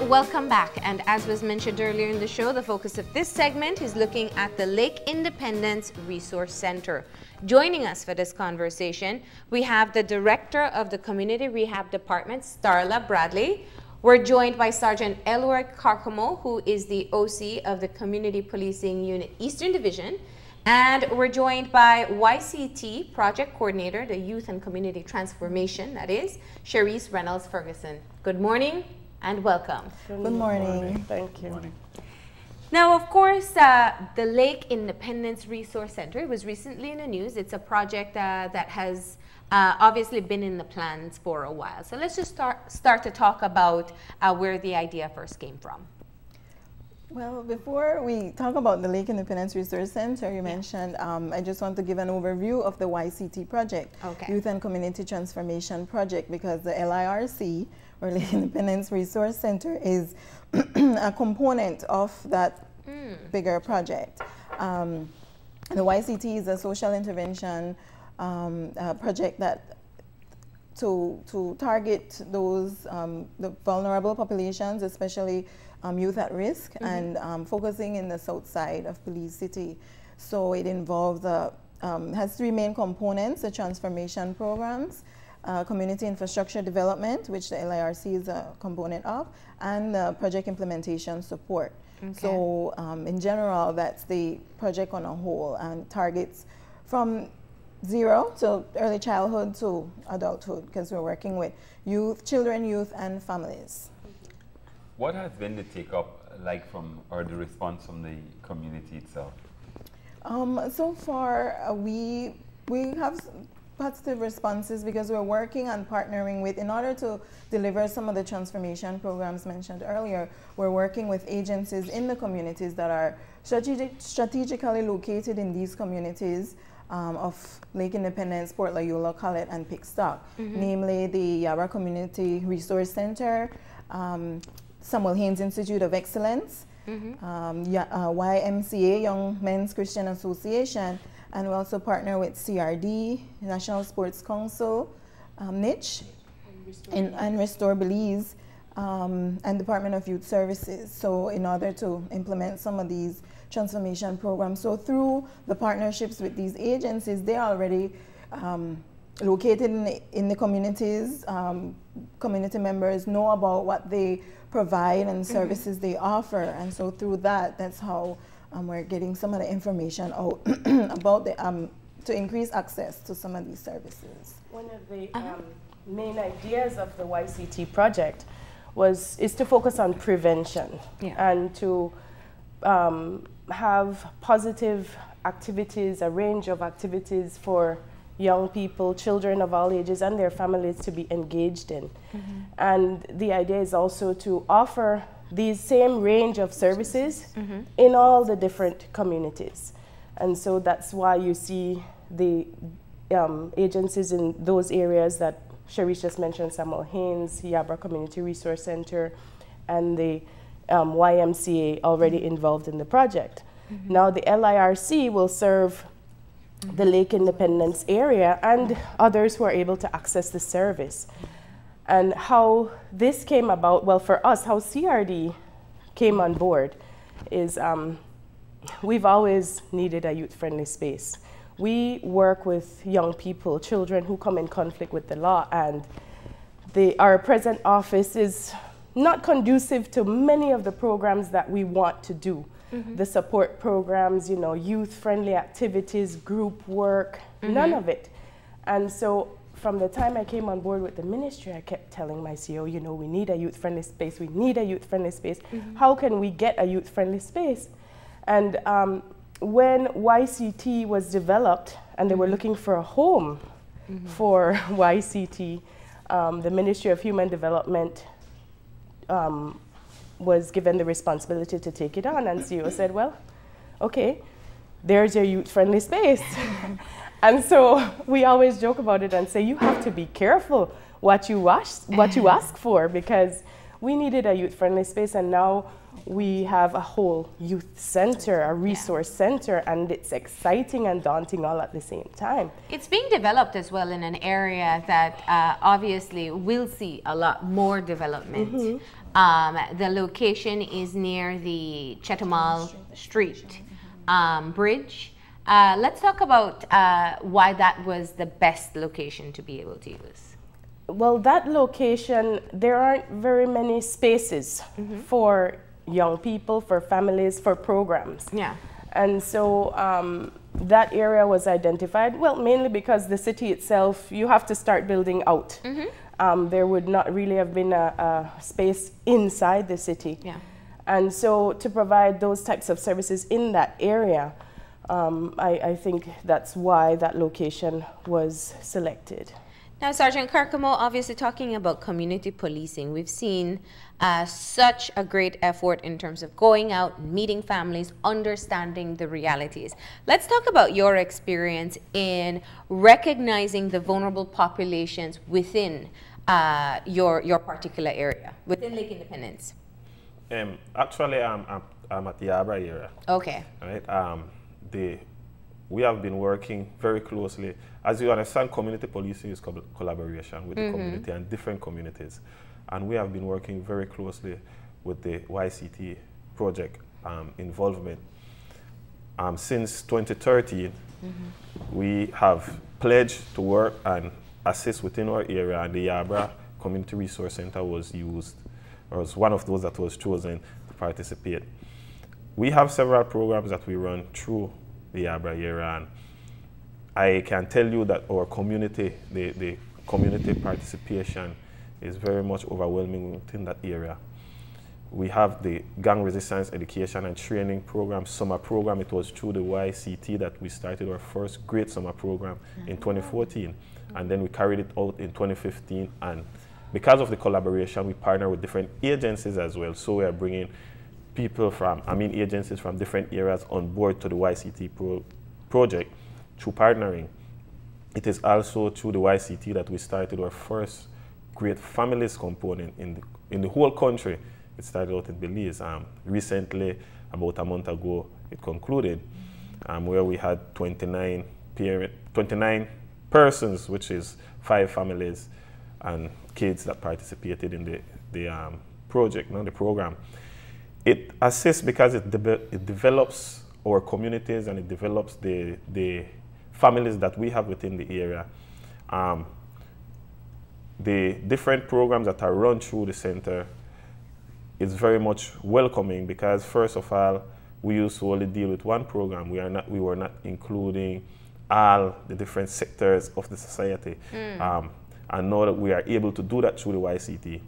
welcome back. And as was mentioned earlier in the show, the focus of this segment is looking at the Lake Independence Resource Center. Joining us for this conversation, we have the Director of the Community Rehab Department, Starla Bradley. We're joined by Sergeant Elroy Carcamo, who is the OC of the Community Policing Unit Eastern Division. And we're joined by YCT Project Coordinator, the Youth and Community Transformation, that is, Cherise Reynolds Ferguson. Good morning and welcome. Good morning. Thank you. Now, of course, the Lake Independence Resource Center was recently in the news. It's a project that has obviously been in the plans for a while. So let's just start to talk about where the idea first came from. Well, before we talk about the Lake Independence Resource Center, you mentioned, I just want to give an overview of the YCT project, Youth and Community Transformation Project, because the LIRC, or Lake Independence Resource Center, is a component of that bigger project. The YCT is a social intervention project that to target those the vulnerable populations, especially youth at risk, and focusing in the south side of Belize City. So it involves, has three main components: the transformation programs, community infrastructure development, which the LIRC is a component of, and project implementation support. So in general, that's the project on a whole, and targets from 0 to early childhood to adulthood, because we're working with youth, children, youth, and families. What has been the take-up like from, or the response from the community itself? So far, we have positive responses because we're working on partnering with, in order to deliver some of the transformation programs mentioned earlier, we're working with agencies in the communities that are strategically located in these communities of Lake Independence, Port Loyola, Collet, and Pickstock, namely the Yabra Community Resource Center, Samuel Haynes Institute of Excellence, YMCA, Young Men's Christian Association, and we also partner with CRD, National Sports Council, NICH, and Restore Belize, and Department of Youth Services. So in order to implement some of these transformation programs. So through the partnerships with these agencies, they are already located in the communities. Community members know about what they provide and services they offer, and so through that, that's how we're getting some of the information out about the to increase access to some of these services. One of the main ideas of the YCT project is to focus on prevention and to have positive activities, a range of activities for young people, children of all ages, and their families to be engaged in. And the idea is also to offer these same range of services in all the different communities. And so that's why you see the agencies in those areas that Cherise just mentioned, Samuel Haynes, Yabra Community Resource Center, and the YMCA already involved in the project. Now the LIRC will serve the Lake Independence area and others who are able to access the service. And how this came about, well, for us, how CRD came on board is we've always needed a youth-friendly space. We work with young people, children who come in conflict with the law, and our present office is not conducive to many of the programs that we want to do. The support programs, you know, youth-friendly activities, group work, none of it. And so from the time I came on board with the ministry, I kept telling my CEO, you know, we need a youth-friendly space, we need a youth-friendly space. How can we get a youth-friendly space? And when YCT was developed and they were looking for a home for YCT, the Ministry of Human Development was given the responsibility to take it on, and CEO said, well, okay, there's your youth-friendly space. And so we always joke about it and say, you have to be careful what you ask for, because we needed a youth-friendly space, and now we have a whole youth center, a resource center, and it's exciting and daunting all at the same time. It's being developed as well in an area that obviously will see a lot more development. The location is near the Chetumal Street bridge. Let's talk about why that was the best location to be able to use. Well, that location, there aren't very many spaces for young people, for families, for programs. Yeah. And so that area was identified, well, mainly because the city itself, you have to start building out. There would not really have been a space inside the city. Yeah. And so to provide those types of services in that area, I think that's why that location was selected. Now, Sergeant Carcamo, obviously talking about community policing, we've seen such a great effort in terms of going out, meeting families, understanding the realities. Let's talk about your experience in recognizing the vulnerable populations within your particular area, within Lake Independence. Actually, I'm at the Abra area. Okay. Right. We have been working very closely. As you understand, community policing is collaboration with the community and different communities. And we have been working very closely with the YCT project involvement. Since 2013, we have pledged to work and assist within our area, and the Yabra Community Resource Center was used, or was one of those that was chosen to participate. We have several programs that we run through the Yabra area, and I can tell you that our community, the community participation is very much overwhelming within that area. We have the gang resistance education and training program, summer program. It was through the YCT that we started our first great summer program in 2014, and then we carried it out in 2015, and because of the collaboration, we partner with different agencies as well. So we are bringing people from, agencies from different areas on board to the YCT project through partnering. It is also through the YCT that we started our first great families component in the whole country. It started out in Belize. Recently, about a month ago, it concluded, where we had 29 persons, which is 5 families and kids that participated in the project, the program. It assists because it develops our communities and it develops the families that we have within the area. The different programs that are run through the center is very much welcoming because, first of all, we used to only deal with one program. We were not including all the different sectors of the society. And now that we are able to do that through the YCT,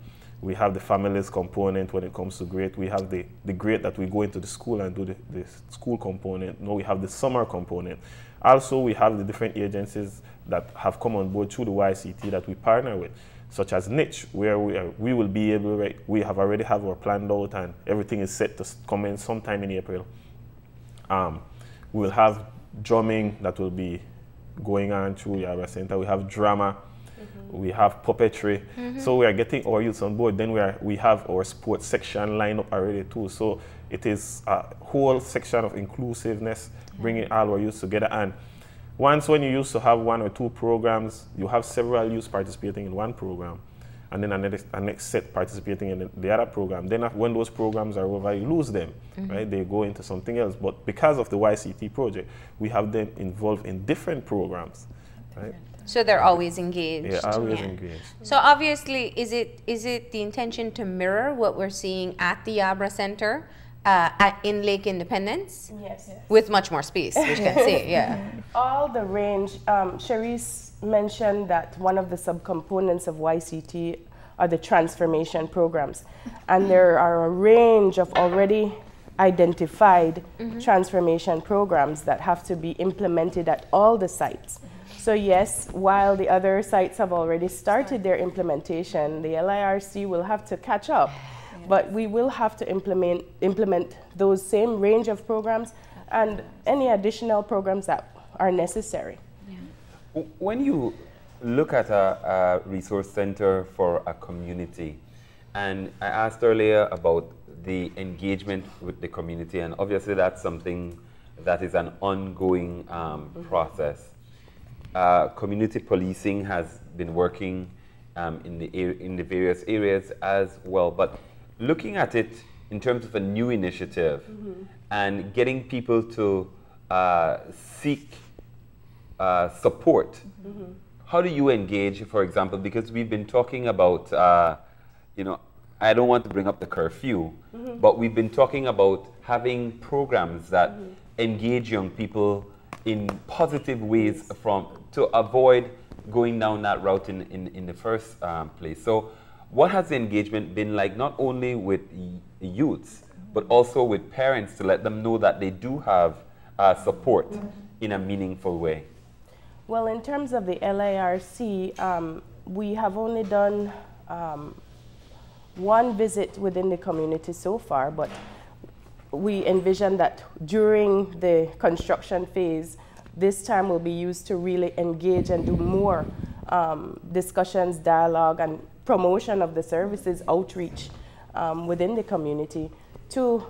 we have the families component when it comes to grade. We have the grade that we go into the school and do the school component. Now we have the summer component. Also, we have the different agencies that have come on board through the YCT that we partner with, such as Niche, where we will be able, we have already have our planned out and everything is set to commence sometime in April. We will have drumming that will be going on through Yabra Center. We have drama. We have puppetry, so we are getting our youths on board. Then we have our sports section lined up already too. So it is a whole section of inclusiveness, bringing all our youths together. And when you used to have 1 or 2 programs, you have several youths participating in one program, and then a next set participating in the other program. Then when those programs are over, you lose them, right? They go into something else. But because of the YCT project, we have them involved in different programs, right? So they're always engaged. Yeah, always engaged. So obviously, is it the intention to mirror what we're seeing at the Yabra Center in Lake Independence? Yes. With much more space, which can see, yeah. All the range. Cherise mentioned that one of the subcomponents of YCT are the transformation programs. And there are a range of already identified transformation programs that have to be implemented at all the sites. So yes, while the other sites have already started their implementation, the LIRC will have to catch up. But we will have to implement those same range of programs and any additional programs that are necessary. Yeah. When you look at a resource center for a community, and I asked earlier about the engagement with the community, and obviously that's something that is an ongoing process. Community policing has been working in the various areas as well, but looking at it in terms of a new initiative and getting people to seek support. How do you engage, for example, because we've been talking about, you know, I don't want to bring up the curfew, but we've been talking about having programs that engage young people in positive ways to avoid going down that route in the first place. So what has the engagement been like, not only with youths, but also with parents, to let them know that they do have support in a meaningful way? Well, in terms of the LIRC, we have only done one visit within the community so far, but we envision that during the construction phase, this time will be used to really engage and do more discussions, dialogue, and promotion of the services, outreach within the community to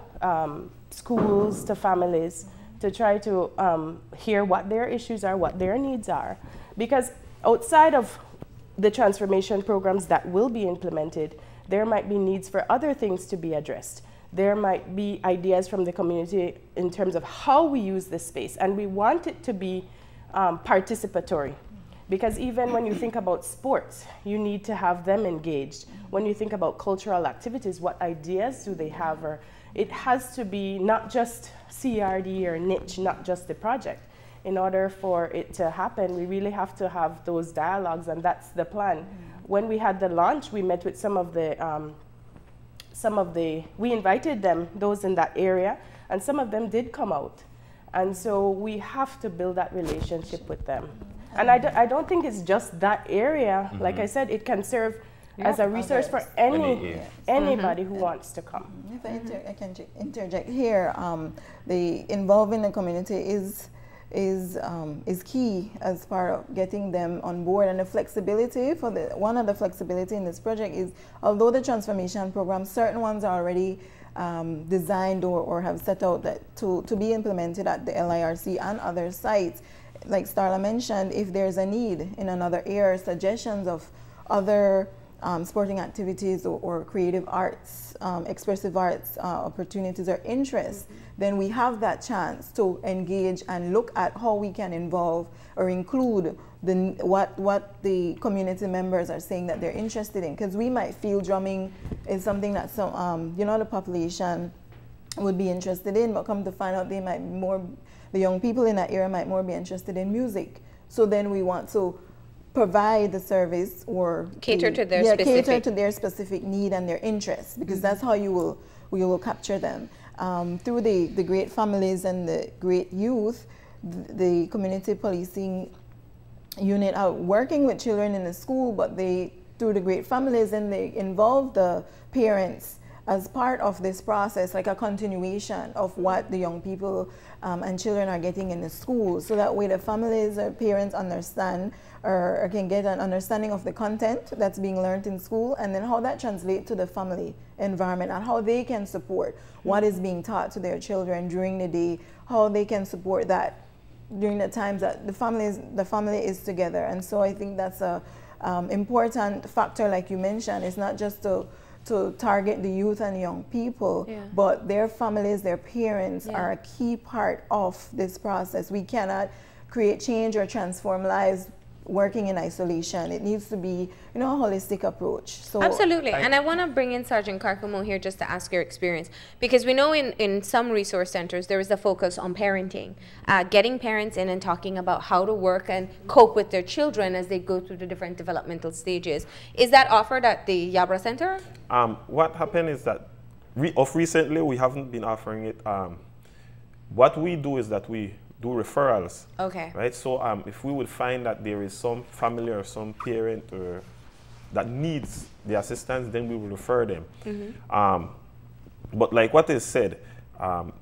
schools, to families, to try to hear what their issues are, what their needs are. Because outside of the transformation programs that will be implemented, there might be needs for other things to be addressed. There might be ideas from the community in terms of how we use this space, and we want it to be participatory. Because even when you think about sports, you need to have them engaged. When you think about cultural activities, what ideas do they have? Or it has to be not just CRD or niche, not just the project. In order for it to happen, we really have to have those dialogues, and that's the plan. When we had the launch, we met with some of the, we invited them, those in that area, and some of them did come out. And so we have to build that relationship with them. And I don't think it's just that area. Like I said, it can serve as a resource for anybody who wants to come. If I can interject here, the involving the community is key as part of getting them on board. And the flexibility one of the flexibility in this project is, although the transformation program, certain ones are already designed or have set out that to be implemented at the LIRC and other sites. Like Starla mentioned, if there's a need in another area, suggestions of other sporting activities or creative arts, expressive arts opportunities or interests, then we have that chance to engage and look at how we can involve or include what the community members are saying that they're interested in. Because we might feel drumming is something that some, the population would be interested in, but come to find out they might be more, the young people in that area might more be interested in music. So then we want to provide the service or cater to their specific need and their interests, because that's how you will capture them. Through the great families and the great youth, the community policing unit are working with children in the school, but through the great families, and they involve the parents as part of this process, like a continuation of what the young people and children are getting in the school. So that way the families or parents understand or can get an understanding of the content that's being learned in school, and then how that translates to the family environment and how they can support what is being taught to their children during the day, how they can support that during the times that the family is together. And so I think that's a important factor, like you mentioned. It's not just to target the youth and young people, but their families, their parents are a key part of this process. We cannot create change or transform lives working in isolation. It needs to be, a holistic approach. So absolutely. And I want to bring in Sergeant Karkumo here just to ask your experience, because we know in some resource centers there is a focus on parenting, getting parents in and talking about how to work and cope with their children as they go through the different developmental stages. Is that offered at the Yabra Center? What happened is that recently we haven't been offering it. What we do is that we do referrals. Okay. Right. So if we would find that there is some family or some parent that needs the assistance, then we will refer them. But like what is said,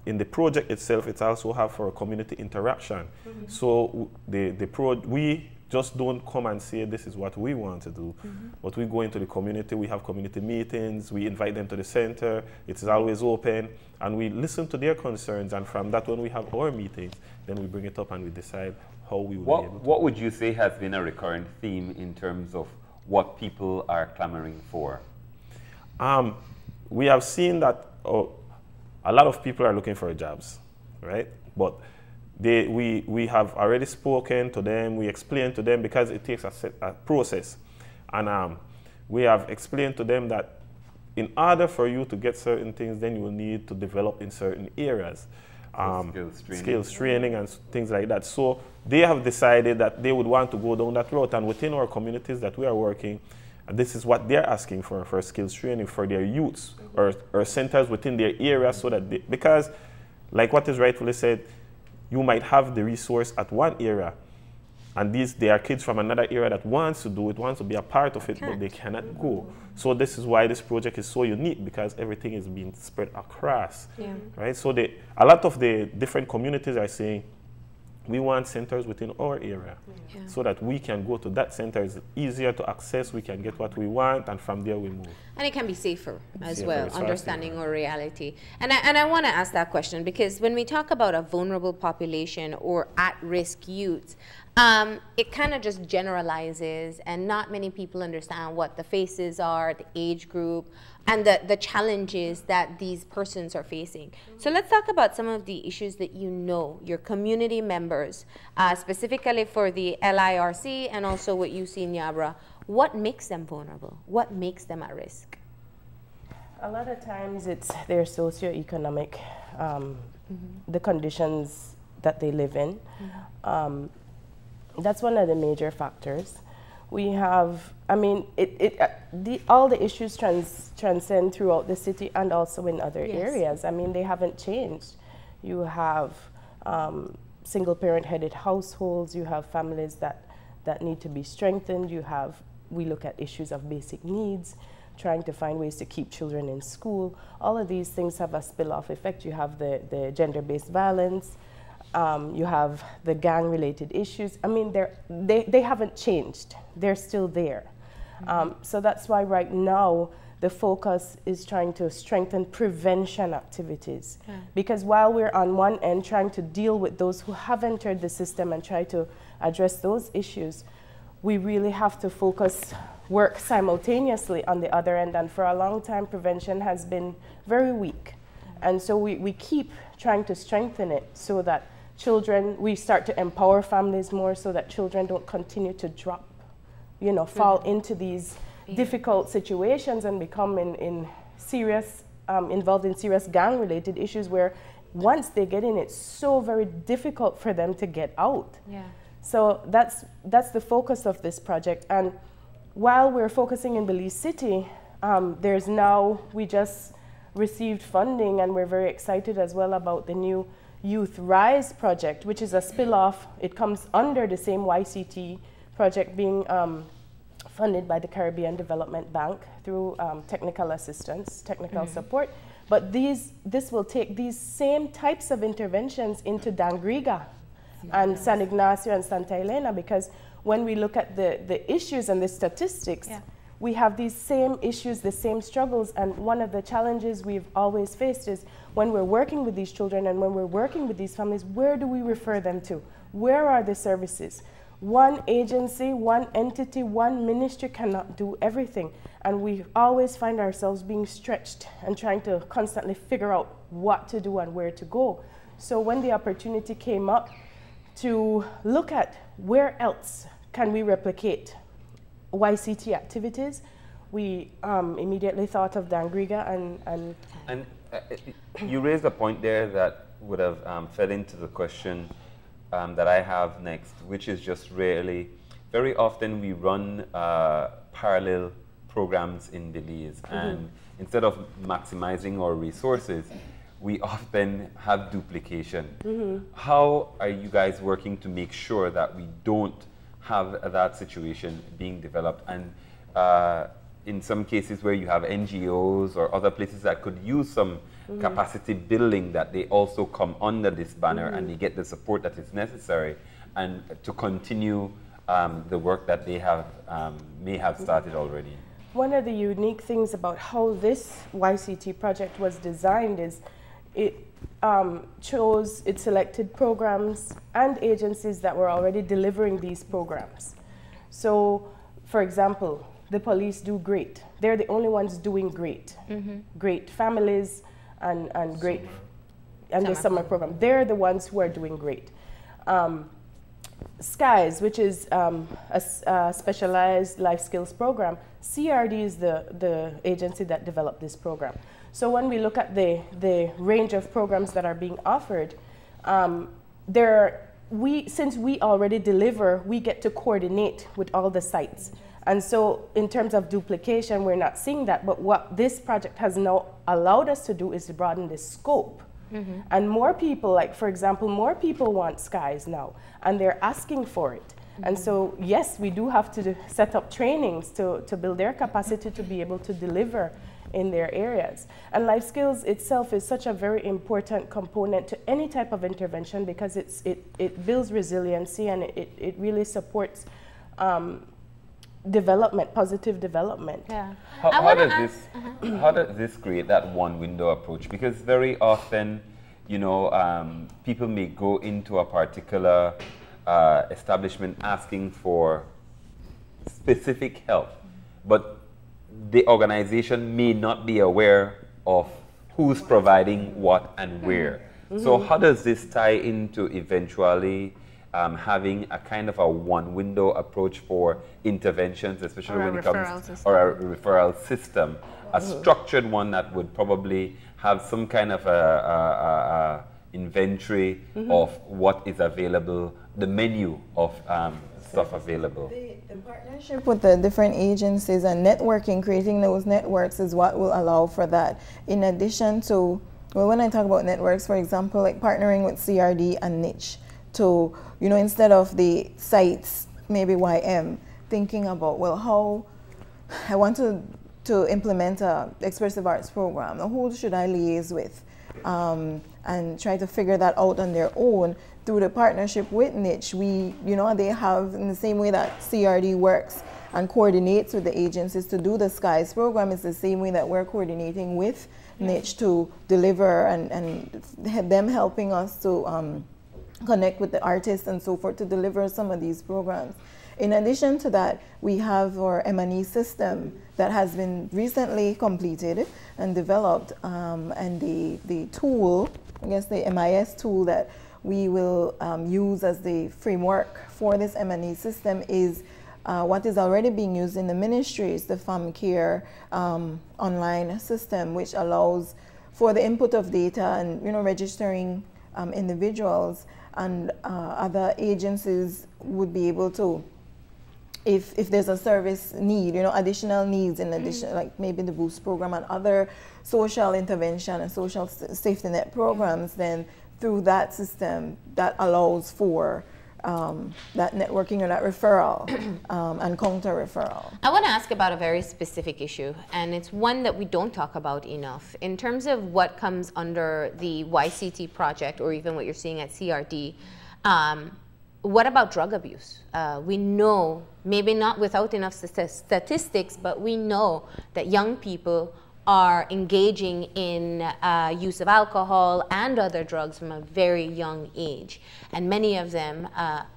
in the project itself, it's also have for community interaction. So we just don't come and say this is what we want to do, but we go into the community, we have community meetings, we invite them to the center, it is always open, and we listen to their concerns, and from that, when we have our meetings, then we bring it up and we decide how we would be able to. What would you say has been a recurrent theme in terms of what people are clamoring for? We have seen that a lot of people are looking for jobs, right? But we have already spoken to them, we explained to them, because it takes a process. And we have explained to them that in order for you to get certain things, then you will need to develop in certain areas. Skills training and things like that. So they have decided that they would want to go down that route, and within our communities that we are working, this is what they're asking for skills training for their youths or centers within their area, so that because like what is rightfully said, you might have the resource at one area, and there are kids from another area that wants to do it, wants to be a part of it, but they cannot go. So this is why this project is so unique, because everything is being spread across, right? So a lot of the different communities are saying, we want centers within our area, so that we can go to that center. It's easier to access, we can get what we want, and from there we move. And it can be safer as well, understanding our reality. And I want to ask that question, because when we talk about a vulnerable population or at-risk youth, it kind of just generalizes, and not many people understand what the faces are, the age group, and the challenges that these persons are facing. So let's talk about some of the issues that you know, your community members, specifically for the LIRC and also what you see in Yabra. What makes them vulnerable? What makes them at risk? A lot of times it's their socioeconomic, the conditions that they live in. That's one of the major factors. We have, I mean, all the issues transcend throughout the city and also in other areas. I mean, they haven't changed. You have single parent headed households, you have families that need to be strengthened, we look at issues of basic needs, trying to find ways to keep children in school. All of these things have a spill-off effect. You have the gender-based violence, you have the gang-related issues. I mean, they haven't changed. They're still there. So that's why right now the focus is trying to strengthen prevention activities. Because while we're on one end trying to deal with those who have entered the system and try to address those issues, we really have to work simultaneously on the other end. And for a long time, prevention has been very weak. And so we keep trying to strengthen it so that we start to empower families more, so that children don't continue to fall into these difficult situations and become involved in serious gang-related issues, where once they get in, it's so very difficult for them to get out. So that's the focus of this project. And while we're focusing in Belize City, we just received funding, and we're very excited as well about the new Youth Rise project, which is a spill-off. It comes under the same YCT project being funded by the Caribbean Development Bank through technical assistance, technical support. But this will take these same types of interventions into Dangriga and San Ignacio and Santa Elena, because when we look at the issues and the statistics, we have these same issues, the same struggles. And one of the challenges we've always faced is when we're working with these children and when we're working with these families, where do we refer them to? Where are the services? One agency, one entity, one ministry cannot do everything. And we always find ourselves being stretched and trying to constantly figure out what to do and where to go. So when the opportunity came up to look at where else can we replicate YCT activities, we immediately thought of Dangriga and you raised a point there that would have fed into the question that I have next, which is just really, very often we run parallel programs in Belize, and instead of maximizing our resources, we often have duplication. How are you guys working to make sure that we don't have that situation being developed? And in some cases where you have NGOs or other places that could use some capacity building, that they also come under this banner and they get the support that is necessary and to continue the work that they have may have started already? One of the unique things about how this YCT project was designed is it it selected programs and agencies that were already delivering these programs. So, for example, the police do great. They're the only ones doing great. Great families and great, and the summer program. They're the ones who are doing great. SKIES, which is a specialized life skills program, CRD is the agency that developed this program. So when we look at the range of programs that are being offered, since we already deliver, we get to coordinate with all the sites. And so in terms of duplication, we're not seeing that. But what this project has now allowed us to do is to broaden the scope. And more people, like for example, more people want SKIES now, and they're asking for it. And so, yes, we do have to set up trainings to build their capacity to be able to deliver in their areas. And life skills itself is such a very important component to any type of intervention because it builds resiliency and it really supports development, positive development. Yeah. How does this create that one window approach? Because very often, you know, people may go into a particular establishment asking for specific help, but the organization may not be aware of who's providing what and where. So how does this tie into eventually having a kind of a one window approach for interventions, especially when it comes, or a referral system, a structured one that would probably have some kind of a inventory of what is available, the menu of stuff available. The partnership with the different agencies and networking, creating those networks is what will allow for that. In addition to, well, when I talk about networks, for example, like partnering with CRD and niche to, you know, instead of the sites, maybe YM, thinking about, well, how I want to implement a expressive arts program, who should I liaise with? And try to figure that out on their own. Through the partnership with niche, we, you know, they have, in the same way that CRD works and coordinates with the agencies to do the SKIES program, it's the same way that we're coordinating with niche to deliver and them helping us to connect with the artists and so forth to deliver some of these programs. In addition to that, we have our M&E system that has been recently completed and developed, and the tool, I guess the MIS tool that we will use as the framework for this M&E system is what is already being used in the ministries, the FAMCare online system, which allows for the input of data and, you know, registering individuals, and other agencies would be able to, if there's a service need, you know, additional needs in addition, like maybe the Boost program and other social intervention and social safety net programs, then through that system that allows for that networking or that referral and counter referral. I want to ask about a very specific issue, and it's one that we don't talk about enough. In terms of what comes under the YCT project, or even what you're seeing at CRD, what about drug abuse? We know, maybe not without enough statistics, but we know that young people are engaging in use of alcohol and other drugs from a very young age. And many of them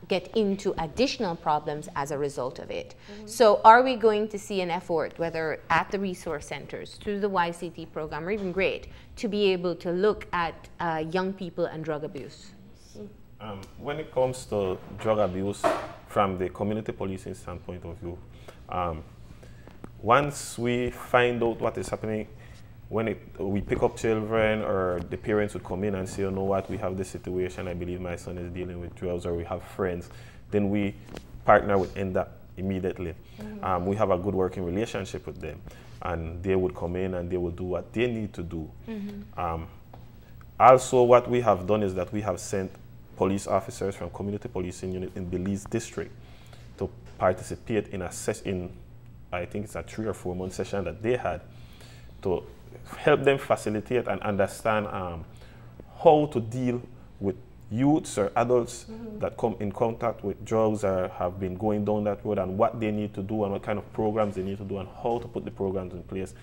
get into additional problems as a result of it. So are we going to see an effort, whether at the resource centers, through the YCT program, or even GREAT, to be able to look at young people and drug abuse? When it comes to drug abuse from the community policing standpoint of view, once we find out what is happening, when we pick up children, or the parents would come in and say, you know what, we have this situation, I believe my son is dealing with drugs, or we have friends, then we partner with NDA immediately. We have a good working relationship with them, and they would come in and they will do what they need to do. Also, what we have done is that we have sent police officers from community policing unit in Belize district to participate in I think it's a 3 or 4 month session that they had to help them facilitate and understand how to deal with youths or adults that come in contact with drugs or have been going down that road, and what they need to do and what kind of programs they need to do and how to put the programs in place.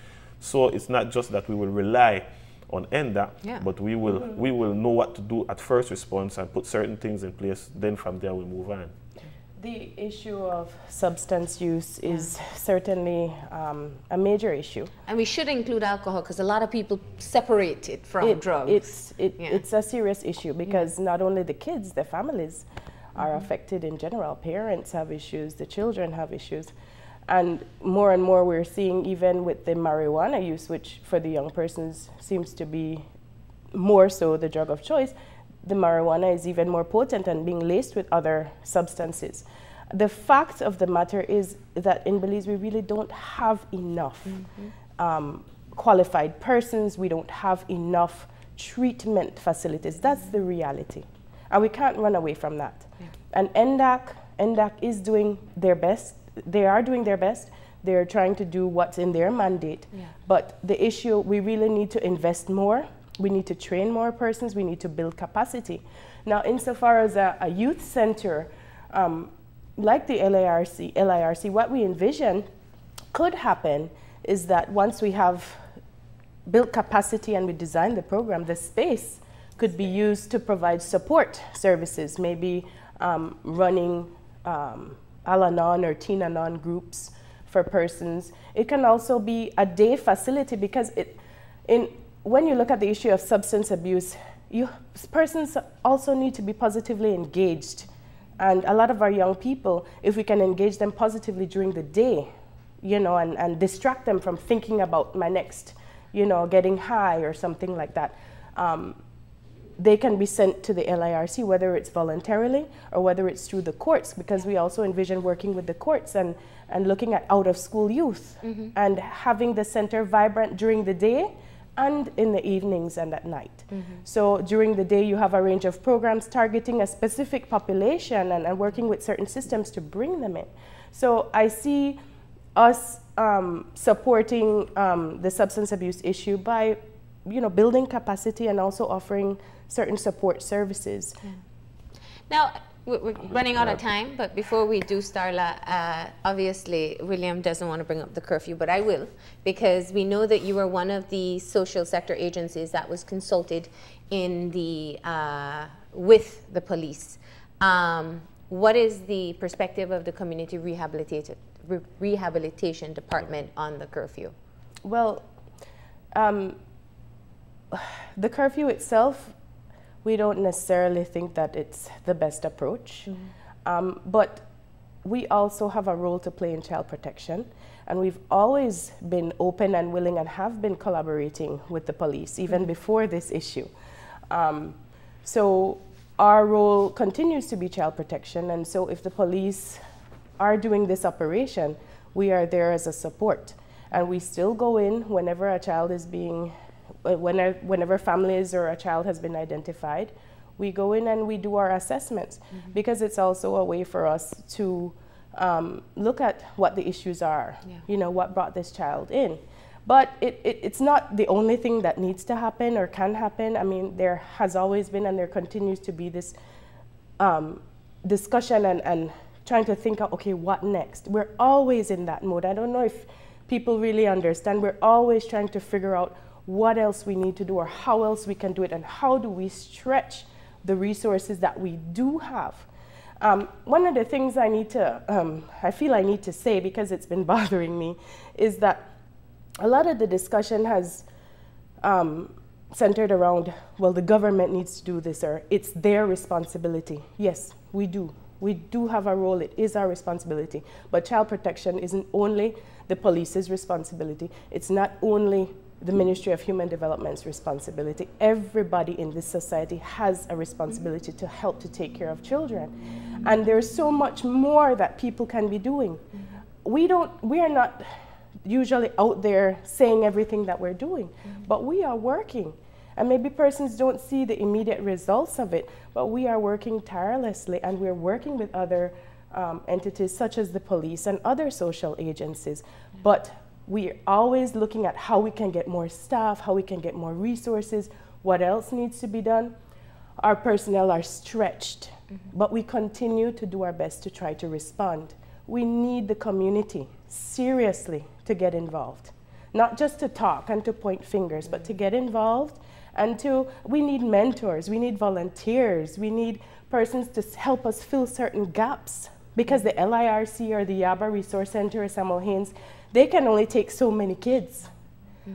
So it's not just that we will rely on NDAC, but we will know what to do at first response and put certain things in place. Then from there we move on. The issue of substance use is certainly a major issue. And we should include alcohol because a lot of people separate it from drugs. It's a serious issue because not only the kids, the families are affected in general. Parents have issues, the children have issues. And more we're seeing even with the marijuana use, which for the young persons seems to be more so the drug of choice. The marijuana is even more potent and being laced with other substances. The fact of the matter is that in Belize we really don't have enough qualified persons. We don't have enough treatment facilities. That's the reality. And we can't run away from that. And NDAC is doing their best. They are doing their best. They're trying to do what's in their mandate. But the issue, we really need to invest more. We need to train more persons. We need to build capacity. Now, insofar as a youth center, like the LIRC, what we envision could happen is that once we have built capacity and we design the program, the space could be used to provide support services, maybe running Al-Anon or Teen Anon groups for persons. It can also be a day facility because when you look at the issue of substance abuse, persons also need to be positively engaged. And a lot of our young people, if we can engage them positively during the day, and distract them from thinking about my next, getting high or something like that, they can be sent to the LIRC, whether it's voluntarily or whether it's through the courts, because we also envision working with the courts and looking at out-of-school youth and having the center vibrant during the day and in the evenings and at night. So during the day, you have a range of programs targeting a specific population and working with certain systems to bring them in. So I see us supporting the substance abuse issue by building capacity and also offering certain support services. Now, we're running out of time, but before we do, Starla, obviously William doesn't want to bring up the curfew, but I will, because we know that you were one of the social sector agencies that was consulted in the with the police. What is the perspective of the community rehabilitation department on the curfew? Well, the curfew itself, we don't necessarily think that it's the best approach, but we also have a role to play in child protection, and we've always been open and willing and have been collaborating with the police even before this issue. So our role continues to be child protection, and so if the police are doing this operation, we are there as a support, and we still go in whenever a child is being whenever families or a child has been identified, we go in and we do our assessments because it's also a way for us to look at what the issues are, what brought this child in. But it's not the only thing that needs to happen or can happen. I mean, there has always been and there continues to be this discussion and trying to think of, okay, what next? We're always in that mode. I don't know if people really understand. We're always trying to figure out what else we need to do or how else we can do it and how do we stretch the resources that we do have. One of the things I feel I need to say because it's been bothering me is that a lot of the discussion has centered around, well, the government needs to do this or it's their responsibility. Yes, we do. We do have a role, it is our responsibility. But child protection isn't only the police's responsibility. It's not only the Ministry of Human Development's responsibility. Everybody in this society has a responsibility to help to take care of children. And there's so much more that people can be doing. We are not usually out there saying everything that we're doing, but we are working. And maybe persons don't see the immediate results of it, but we are working tirelessly and we're working with other entities such as the police and other social agencies. But we're always looking at how we can get more staff, how we can get more resources, what else needs to be done. our personnel are stretched, but we continue to do our best to try to respond. We need the community, seriously, to get involved. Not just to talk and to point fingers, but to get involved and we need mentors, we need volunteers, we need persons to help us fill certain gaps, because the LIRC or the Yaba Resource Center or Samuel Haynes, they can only take so many kids.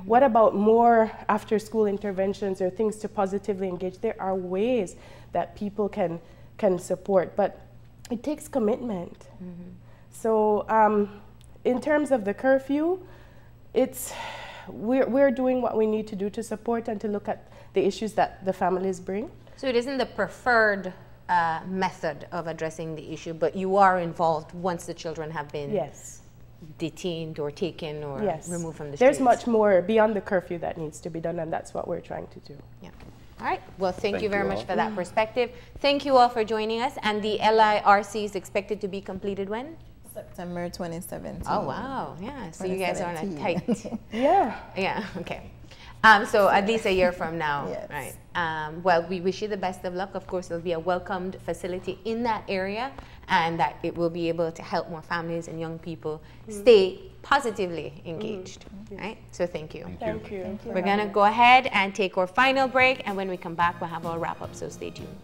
What about more after-school interventions or things to positively engage? There are ways that people can support, but it takes commitment. So in terms of the curfew, we're doing what we need to do to support and to look at the issues that the families bring. So it isn't the preferred method of addressing the issue, but you are involved once the children have been detained or taken or removed from the streets. There's much more beyond the curfew that needs to be done, and that's what we're trying to do. Yeah. All right. Well, thank you very much for that perspective. Thank you all for joining us. And the LIRC is expected to be completed when? September 2017. Oh, wow. Yeah. So you guys are on a tight. Yeah. Okay. So at least a year from now, right? Well, we wish you the best of luck. Of course, it'll be a welcomed facility in that area, and that it will be able to help more families and young people stay positively engaged, right? So thank you. Thank you. We're going to go ahead and take our final break, and when we come back, we'll have our wrap-up, so stay tuned.